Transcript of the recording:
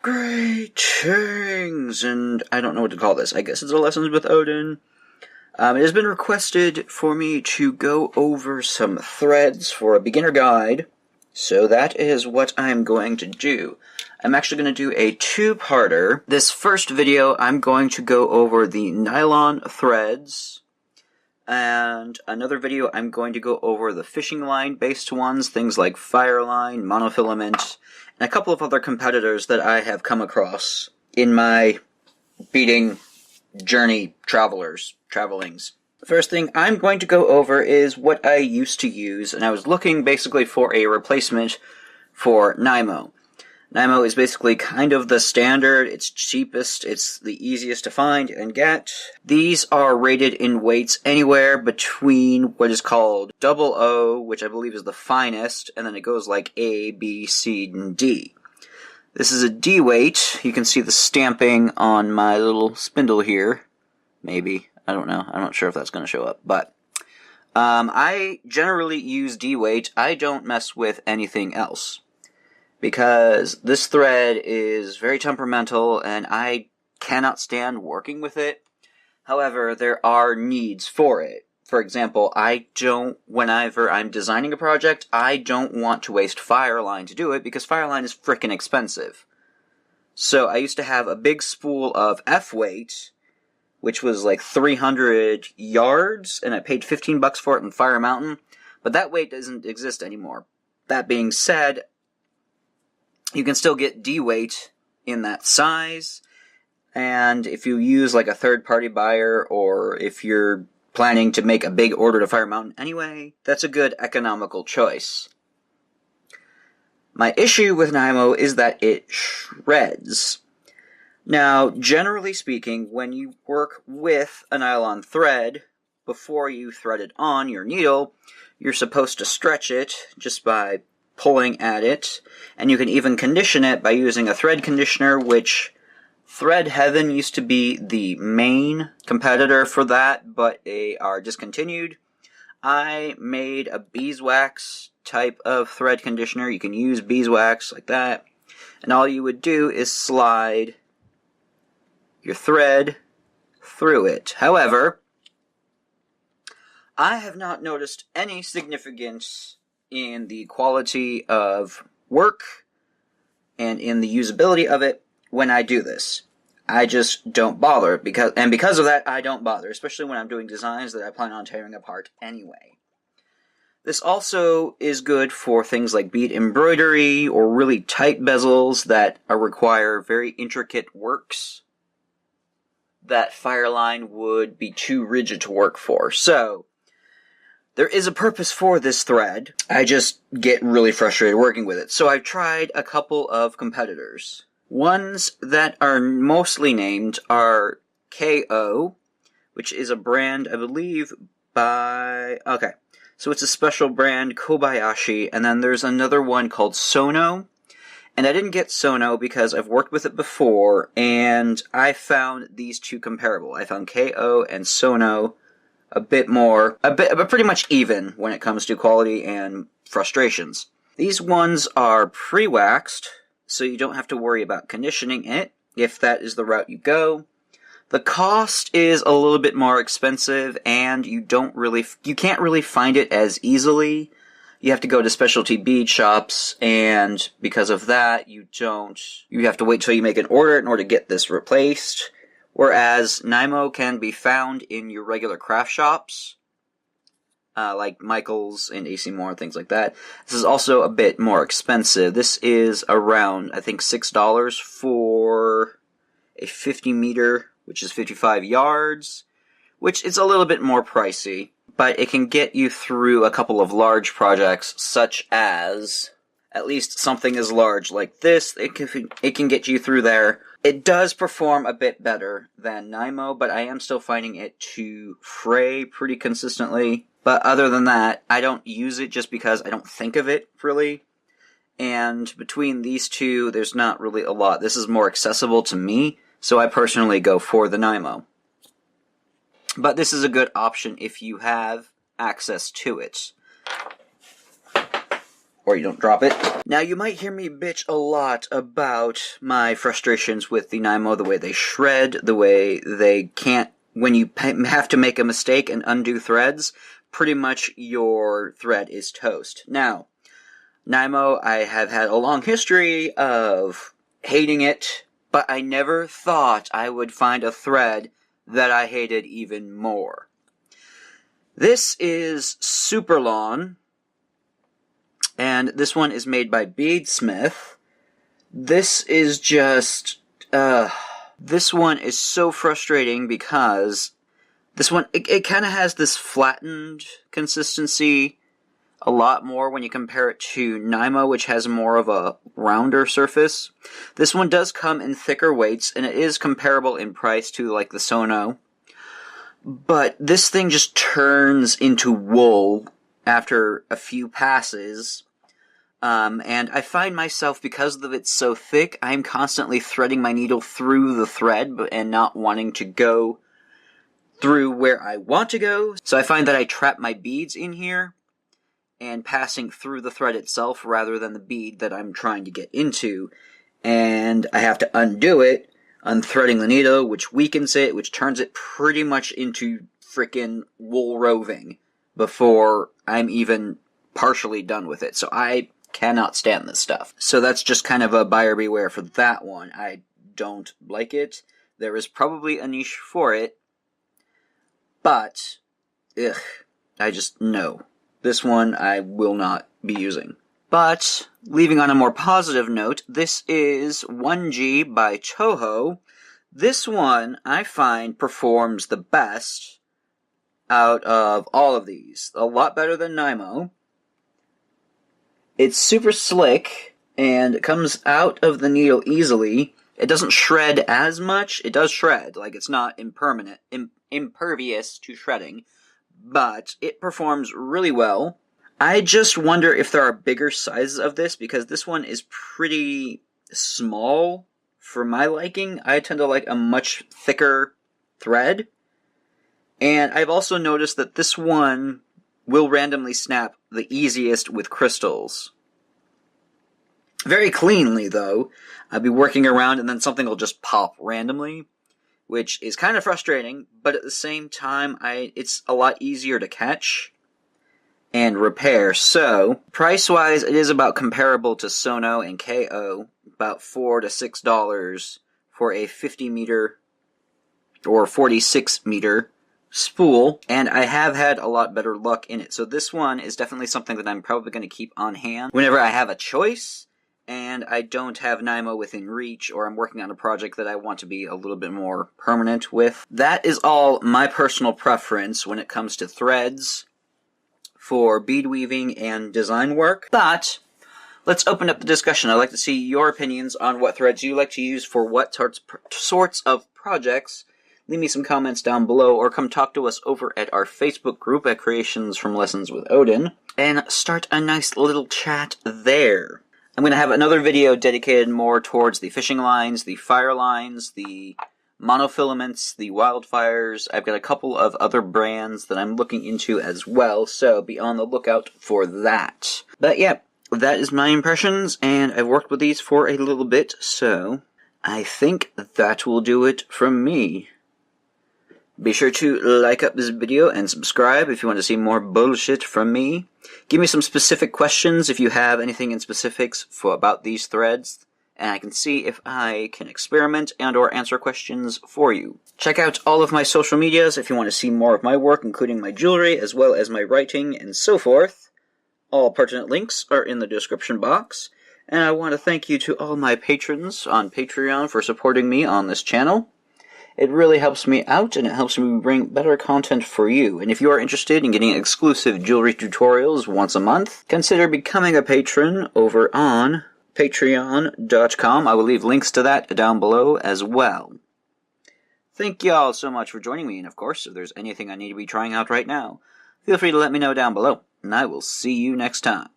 Greetings, and I don't know what to call this. I guess it's a Lessons with Odin. It has been requested for me to go over some threads for a beginner guide, so that is what I'm going to do. I'm actually going to do a two-parter. This first video, I'm going to go over the nylon threads, and another video, I'm going to go over the fishing line-based ones, things like Fireline, monofilament, and a couple of other competitors that I have come across in my beading journey travelings. The first thing I'm going to go over is what I used to use, and I was looking basically for a replacement for Nemo. Nemo is basically kind of the standard, it's cheapest, it's the easiest to find and get. These are rated in weights anywhere between what is called O, which I believe is the finest, and then it goes like A, B, C, and D. This is a D weight. You can see the stamping on my little spindle here. Maybe. I don't know. I'm not sure if that's going to show up, but I generally use D weight. I don't mess with anything else, because this thread is very temperamental and I cannot stand working with it. However, there are needs for it. For example, whenever I'm designing a project, I don't want to waste Fireline to do it because Fireline is frickin' expensive. So I used to have a big spool of F weight, which was like 300 yards, and I paid $15 for it in Fire Mountain, but that weight doesn't exist anymore. That being said, you can still get D weight in that size, and if you use like a third-party buyer, or if you're planning to make a big order to Fire Mountain anyway, that's a good economical choice. My issue with Nemo is that it shreds. Now, generally speaking, when you work with a nylon thread, before you thread it on your needle, you're supposed to stretch it just by pulling at it, and you can even condition it by using a thread conditioner, which Thread Heaven used to be the main competitor for that, but they are discontinued. I made a beeswax type of thread conditioner. You can use beeswax like that, and all you would do is slide your thread through it. However, I have not noticed any significance in the quality of work and in the usability of it when I do this. I just don't bother, because of that, I don't bother, especially when I'm doing designs that I plan on tearing apart anyway. This also is good for things like bead embroidery or really tight bezels that require very intricate works that Fireline would be too rigid to work for. So, there is a purpose for this thread. I just get really frustrated working with it. So I've tried a couple of competitors. Ones that are mostly named are KO, which is a brand, I believe, so it's a special brand, Kobayashi, and then there's another one called Sono. And I didn't get Sono because I've worked with it before, and I found these two comparable. I found KO and Sono pretty much even when it comes to quality and frustrations. These ones are pre-waxed, so you don't have to worry about conditioning it, if that is the route you go. The cost is a little bit more expensive, and you can't really find it as easily. You have to go to specialty bead shops, and because of that, you have to wait till you make an order in order to get this replaced. Whereas Nemo can be found in your regular craft shops, like Michael's and AC Moore and things like that. This is also a bit more expensive. This is around, I think, $6 for a 50 meter, which is 55 yards, which is a little bit more pricey, but it can get you through a couple of large projects, such as at least something as large like this. It can get you through there. It does perform a bit better than Nemo, but I am still finding it to fray pretty consistently. But other than that, I don't use it just because I don't think of it, really. And between these two, there's not really a lot. This is more accessible to me, so I personally go for the Nemo. But this is a good option if you have access to it. or you don't drop it. Now, you might hear me bitch a lot about my frustrations with the Nemo, the way they shred, the way they can't, when you have to make a mistake and undo threads, pretty much your thread is toast. Now, Nemo, I have had a long history of hating it, but I never thought I would find a thread that I hated even more. This is Superlon, and this one is made by Beadsmith. This is just, this one is so frustrating because this one, it kind of has this flattened consistency a lot more when you compare it to Nemo, which has more of a rounder surface. This one does come in thicker weights, and it is comparable in price to, like, the Sono. But this thing just turns into wool after a few passes. And I find myself, because of it's so thick, I'm constantly threading my needle through the thread and not wanting to go through where I want to go. So I find that I trap my beads in here and passing through the thread itself rather than the bead that I'm trying to get into. And I have to undo it, unthreading the needle, which weakens it, which turns it pretty much into frickin' wool roving before I'm even partially done with it. So I cannot stand this stuff. So that's just kind of a buyer beware for that one. I don't like it. There is probably a niche for it, but, I just, no. This one I will not be using. But, leaving on a more positive note, this is OneG by Toho. This one, I find, performs the best out of all of these. A lot better than Nemo. It's super slick, and it comes out of the needle easily. It doesn't shred as much. It does shred, like it's not impervious to shredding, but it performs really well. I just wonder if there are bigger sizes of this, because this one is pretty small for my liking. I tend to like a much thicker thread. And I've also noticed that this one will randomly snap the easiest with crystals. Very cleanly, though. I'll be working around and then something will just pop randomly, which is kind of frustrating, but at the same time, it's a lot easier to catch and repair. So, price-wise, it is about comparable to Sono and KO, about $4 to $6 for a 50-meter or 46-meter spool, and I have had a lot better luck in it. So this one is definitely something that I'm probably going to keep on hand whenever I have a choice, and I don't have Nemo within reach, or I'm working on a project that I want to be a little bit more permanent with. That is all my personal preference when it comes to threads for bead weaving and design work. But let's open up the discussion. I'd like to see your opinions on what threads you like to use for what sorts of projects. Leave me some comments down below, or come talk to us over at our Facebook group at Creations from Lessons with Odin, and start a nice little chat there. I'm going to have another video dedicated more towards the fishing lines, the fire lines, the monofilaments, the wildfires. I've got a couple of other brands that I'm looking into as well, so be on the lookout for that. But yeah, that is my impressions, and I've worked with these for a little bit, so I think that will do it from me. Be sure to like up this video and subscribe if you want to see more bullshit from me. Give me some specific questions if you have anything in specifics about these threads, and I can see if I can experiment and or answer questions for you. Check out all of my social medias if you want to see more of my work, including my jewelry, as well as my writing and so forth. All pertinent links are in the description box, and I want to thank you to all my patrons on Patreon for supporting me on this channel. It really helps me out, and it helps me bring better content for you. And if you are interested in getting exclusive jewelry tutorials once a month, consider becoming a patron over on patreon.com. I will leave links to that down below as well. Thank y'all so much for joining me, and of course, if there's anything I need to be trying out right now, feel free to let me know down below, and I will see you next time.